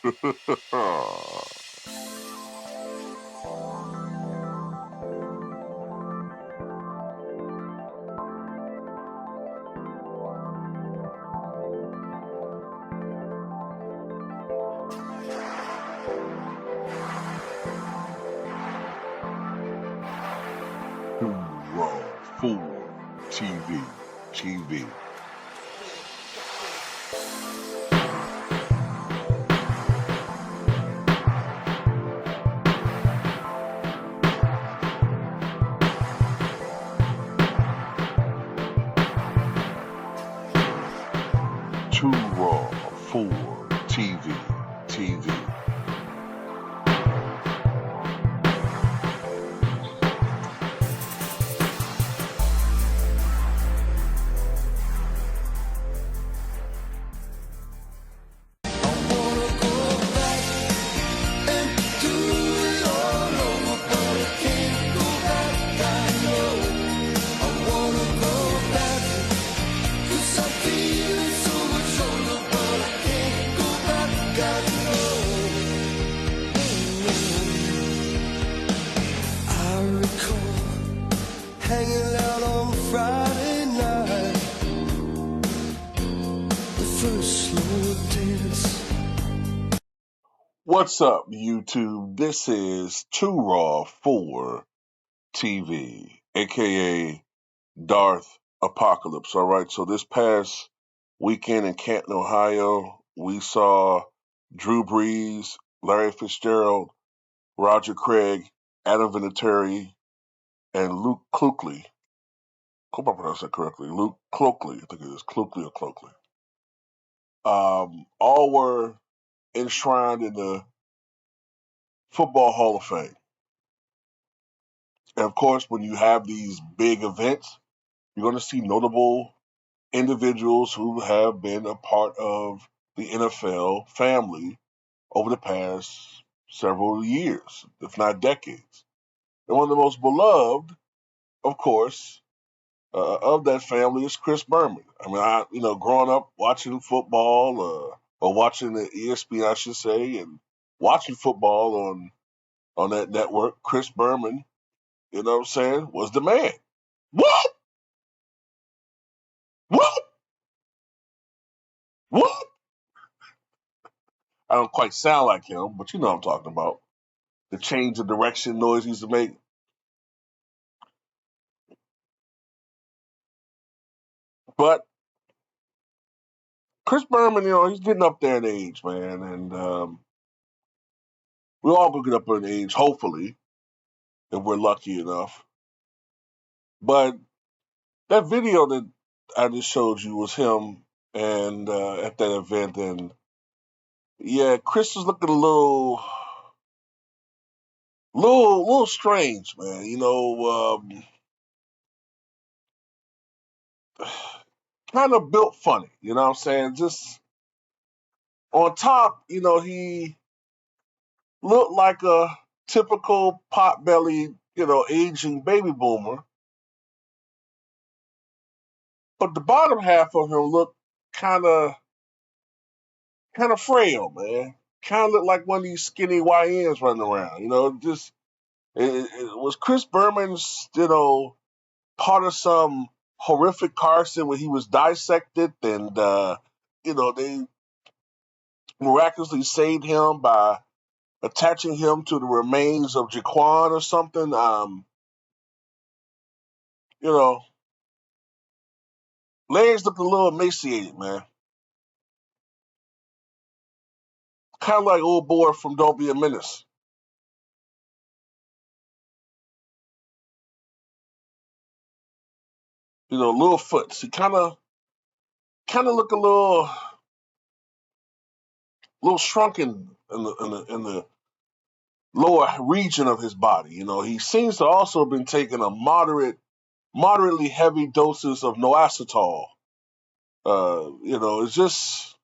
Too raw for TV. Too raw for TV. Hanging out on Friday night, the first slow dance. What's up, YouTube? This is Too Raw for TV, aka Darth Apocalypse. All right, so this past weekend in Canton, Ohio, we saw Drew Brees, Larry Fitzgerald, Roger Craig, Adam Vinatieri, and Luke Kuechly. Hope I pronounced that correctly. Luke Kuechly, I think it is Kuechly or Cloakley. All were enshrined in the Football Hall of Fame. And of course, when you have these big events, you're going to see notable individuals who have been a part of the NFL family over the past several years, if not decades. And one of the most beloved, of course, of that family is Chris Berman. I mean, growing up watching football, or watching the ESPN, I should say, and watching football on that network, Chris Berman, you know what I'm saying, was the man. What? What? What? I don't quite sound like him, but you know what I'm talking about. The change of direction noise he used to make. But Chris Berman, he's getting up there in age, man, and we'll all go get up in age, hopefully, if we're lucky enough. But that video that I just showed you was him and at that event, and yeah, Chris was looking a little strange, man. Kind of built funny. You know what I'm saying? Just on top, he looked like a typical pot-bellied, aging baby boomer. But the bottom half of him looked kind of frail, man. Kind of looked like one of these skinny YNs running around. Just it was Chris Berman's, part of some horrific car accident where he was dissected and, they miraculously saved him by attaching him to the remains of Jaquan or something. You know, legs looked a little emaciated, man. Kind of like old boy from Don't Be a Menace. Little foots. He kind of look a little shrunken in the lower region of his body. He seems to also have been taking a moderately heavy doses of noacetol. It's just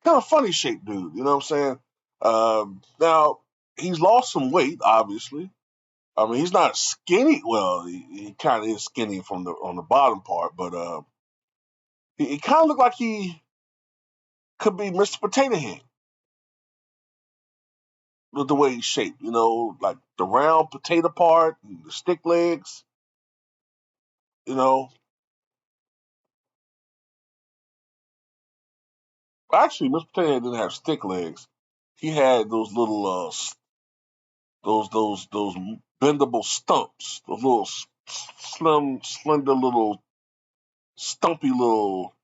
kind of funny shaped dude. You know what I'm saying? Now he's lost some weight, obviously. I mean, he's not skinny. Well, he kind of is skinny on the bottom part, but he kind of looked like he could be Mr. Potato Head. with the way he's shaped. Like the round potato part and the stick legs. You know, actually, Mr. Potato Head didn't have stick legs. He had those little those bendable stumps, those little slim, slender little stumpy little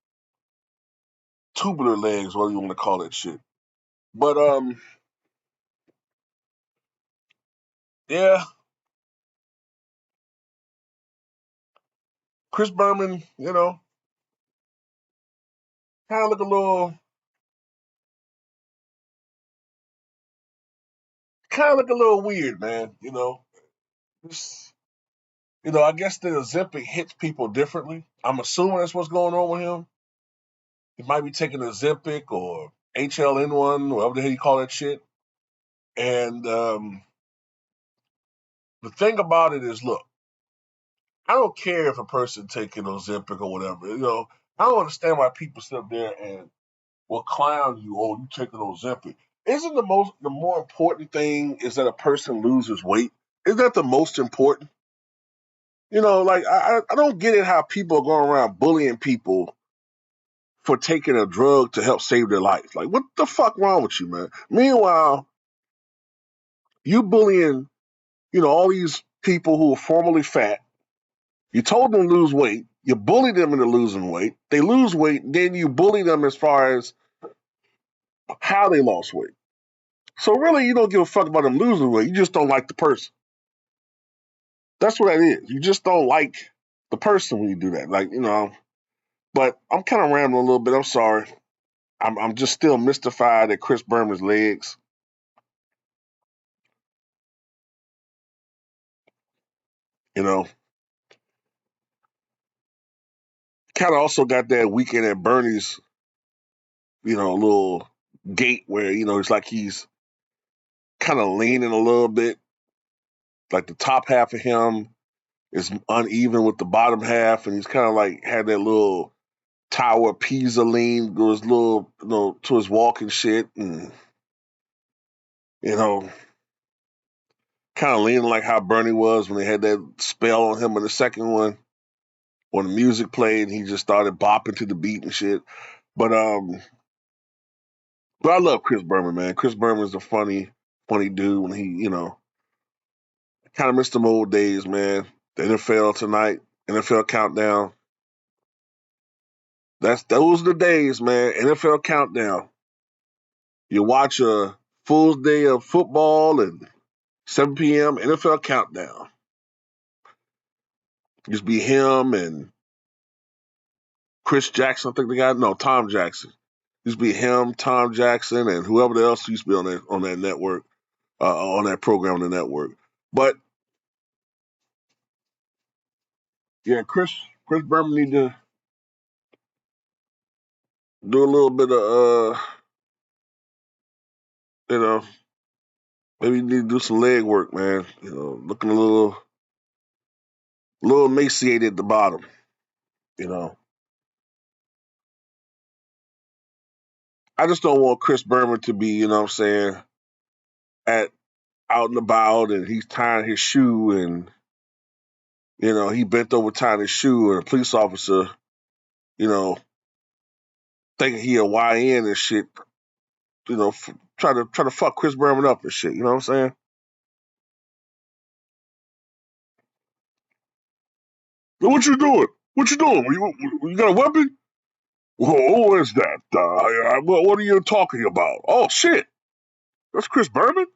tubular legs, whatever you want to call that shit. But yeah, Chris Berman, kind of look a little weird, man. Just, I guess the Ozempic hits people differently. I'm assuming that's what's going on with him. He might be taking Ozempic or HLN1, whatever the hell you call that shit. And the thing about it is, look, I don't care if a person taking Ozempic or whatever. I don't understand why people sit up there and will clown you. Oh, you taking Ozempic? Isn't the more important thing is that a person loses weight? Isn't that the most important? Like I don't get it how people are going around bullying people for taking a drug to help save their life. Like, what the fuck wrong with you, man? Meanwhile, you bullying, all these people who are formerly fat. You told them to lose weight. You bully them into losing weight. They lose weight. Then you bully them as far as how they lost weight. So really, you don't give a fuck about them losing weight. You just don't like the person. That's what that is. You just don't like the person when you do that. Like, but I'm kind of rambling a little bit. I'm sorry. I'm just still mystified at Chris Berman's legs. You know, kind of also got that weekend at Bernie's, little gait where, it's like he's kind of leaning a little bit. Like the top half of him is uneven with the bottom half, and he's kind of like had that little Tower of Pisa lean to his little, to his walk and shit, and you know, kind of leaning like how Bernie was when they had that spell on him in the second one when the music played and he just started bopping to the beat and shit. But but I love Chris Berman, man. Chris Berman's a funny dude when he, kind of missed them old days, man. The NFL tonight, NFL countdown. Those are the days, man. NFL countdown. You watch a full day of football and 7 p.m. NFL countdown. Used to be him and Chris Jackson. I think the guy, no, Tom Jackson. Used to be him, Tom Jackson, and whoever else used to be on that network, on that program on the network. But yeah, Chris Berman need to do a little bit of you know, maybe you need to do some leg work, man. Looking a little emaciated at the bottom. You know, I just don't want Chris Berman to be, what I'm saying, at out and about and he's tying his shoe and he bent over tying his shoe and a police officer, you know, thinking he a YN and shit, try to fuck Chris Berman up and shit. You know what I'm saying? What you doing? What you doing? You got a weapon? Who is that? What are you talking about? Oh shit, that's Chris Berman.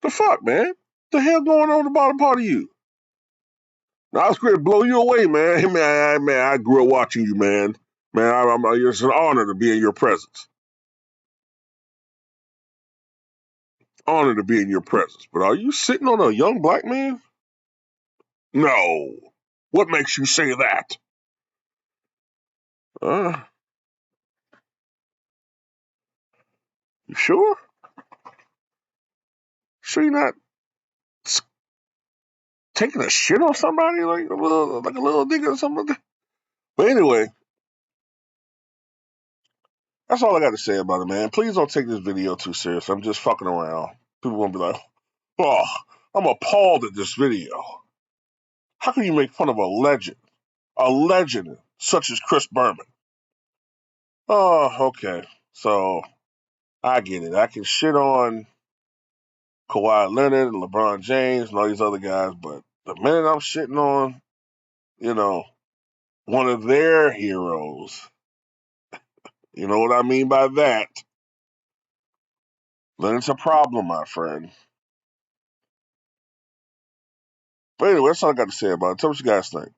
The fuck, man? The hell going on in the bottom part of you? Now, I was going to blow you away, man. Hey, man, I grew up watching you, man. Man, it's an honor to be in your presence. Honor to be in your presence. But are you sitting on a young black man? No. What makes you say that? Uh, you sure? Sure you're not taking a shit on somebody like a little nigga or something like that? But anyway, That's all I got to say about it, man. Please don't take this video too serious. I'm just fucking around. People won't be like, oh, I'm appalled at this video. How can you make fun of a legend such as Chris Berman? Oh, okay. So I get it. I can shit on Kawhi Leonard and LeBron James and all these other guys, but the minute I'm shitting on, you know, one of their heroes, you know what I mean by that, then it's a problem, my friend. But anyway, that's all I got to say about it. Tell me what you guys think.